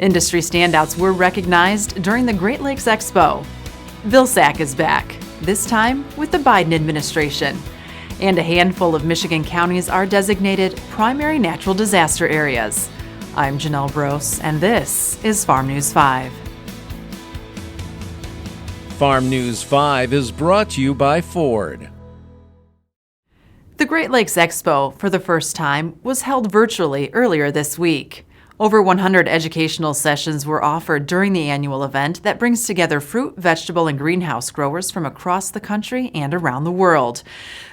Industry standouts were recognized during the Great Lakes EXPO. Vilsack is back, this time with the Biden administration. And a handful of Michigan counties are designated primary natural disaster areas. I'm Janelle Brose, and this is Farm News 5. Farm News 5 is brought to you by Ford. The Great Lakes EXPO, for the first time, was held virtually earlier this week. Over 100 educational sessions were offered during the annual event that brings together fruit, vegetable, and greenhouse growers from across the country and around the world.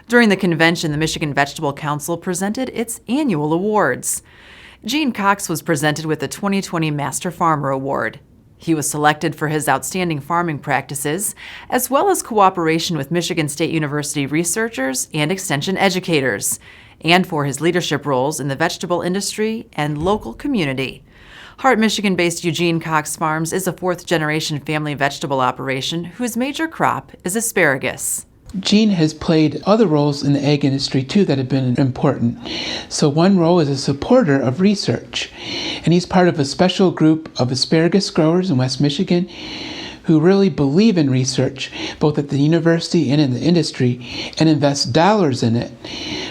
During the convention, the Michigan Vegetable Council presented its annual awards. Gene Cox was presented with the 2020 Master Farmer Award. He was selected for his outstanding farming practices, as well as cooperation with Michigan State University researchers and extension educators, and for his leadership roles in the vegetable industry and local community. Hart, Michigan-based Eugene Cox Farms is a fourth-generation family vegetable operation whose major crop is asparagus. Gene has played other roles in the ag industry too that have been important. So one role is a supporter of research, and he's part of a special group of asparagus growers in West Michigan who really believe in research, both at the university and in the industry, and invest dollars in it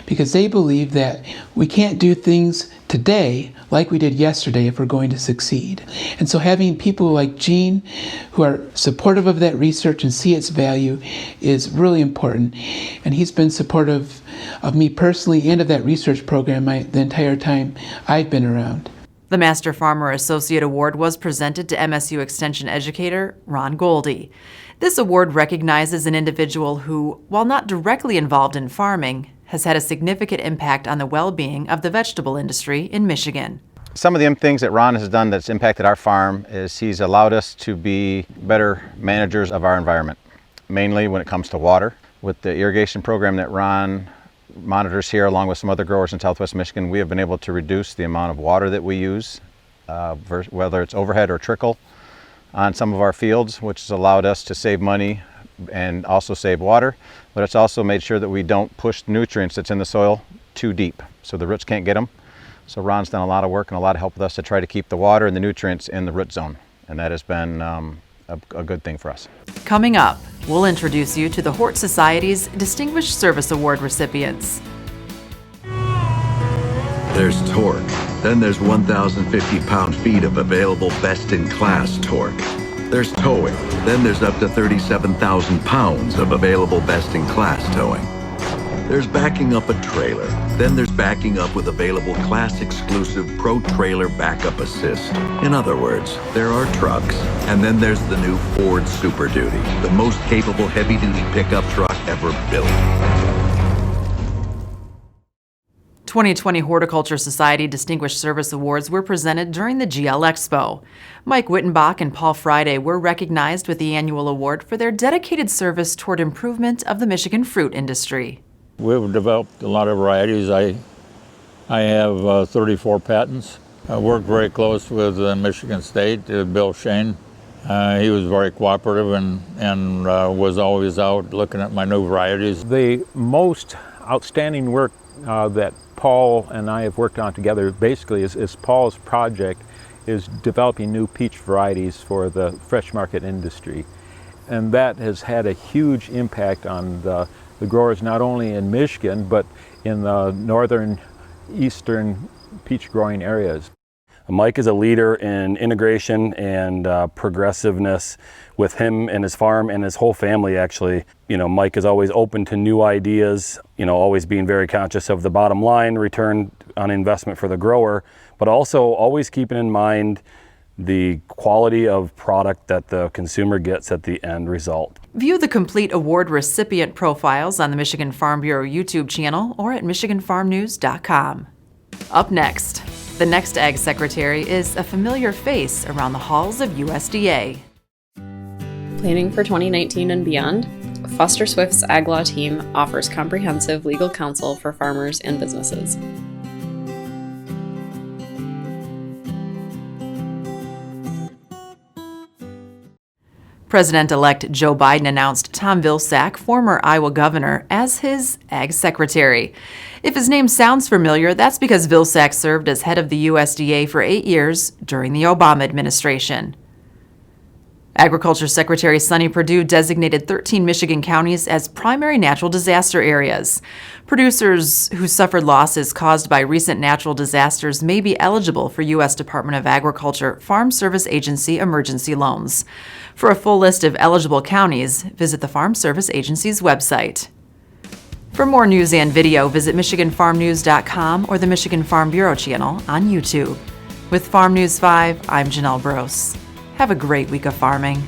because they believe that we can't do things today like we did yesterday if we're going to succeed. And so having people like Gene who are supportive of that research and see its value is really important. And he's been supportive of me personally and of that research program the entire time I've been around. The Master Farmer Associate Award was presented to MSU Extension educator Ron Goldie. This award recognizes an individual who, while not directly involved in farming, has had a significant impact on the well-being of the vegetable industry in Michigan. Some of the things that Ron has done that's impacted our farm is he's allowed us to be better managers of our environment, mainly when it comes to water. With the irrigation program that Ron monitors here along with some other growers in Southwest Michigan, we have been able to reduce the amount of water that we use, whether it's overhead or trickle on some of our fields, which has allowed us to save money and also save water, but it's also made sure that we don't push nutrients that's in the soil too deep so the roots can't get them. So Ron's done a lot of work and a lot of help with us to try to keep the water and the nutrients in the root zone, and that has been a good thing for us. Coming up, we'll introduce you to the Hort Society's Distinguished Service Award recipients. There's torque. Then there's 1,050 pound-feet of available best-in-class torque. There's towing. Then there's up to 37,000 pounds of available best-in-class towing. There's backing up a trailer. Then there's backing up with available class-exclusive Pro Trailer Backup Assist. In other words, there are trucks, and then there's the new Ford Super Duty, the most capable heavy-duty pickup truck ever built. 2020 Horticulture Society Distinguished Service Awards were presented during the GL Expo. Mike Wittenbach and Paul Friday were recognized with the annual award for their dedicated service toward improvement of the Michigan fruit industry. We've developed a lot of varieties. I have 34 patents. I work very close with Michigan State, Bill Shane. He was very cooperative and was always out looking at my new varieties. The most outstanding work that Paul and I have worked on together basically is Paul's project is developing new peach varieties for the fresh market industry. And that has had a huge impact on the growers not only in Michigan but in the northern, eastern peach growing areas. Mike is a leader in integration and progressiveness with him and his farm and his whole family actually. You know, Mike is always open to new ideas, always being very conscious of the bottom line, return on investment for the grower, but also always keeping in mind the quality of product that the consumer gets at the end result. View the complete award recipient profiles on the Michigan Farm Bureau YouTube channel or at MichiganFarmNews.com. Up next, the next Ag Secretary is a familiar face around the halls of USDA. Planning for 2019 and beyond, Foster Swift's Ag Law team offers comprehensive legal counsel for farmers and businesses. President-elect Joe Biden announced Tom Vilsack, former Iowa governor, as his Ag Secretary. If his name sounds familiar, that's because Vilsack served as head of the USDA for 8 years during the Obama administration. Agriculture Secretary Sonny Perdue designated 13 Michigan counties as primary natural disaster areas. Producers who suffered losses caused by recent natural disasters may be eligible for U.S. Department of Agriculture Farm Service Agency emergency loans. For a full list of eligible counties, visit the Farm Service Agency's website. For more news and video, visit MichiganFarmNews.com or the Michigan Farm Bureau channel on YouTube. With Farm News 5, I'm Janelle Brose. Have a great week of farming.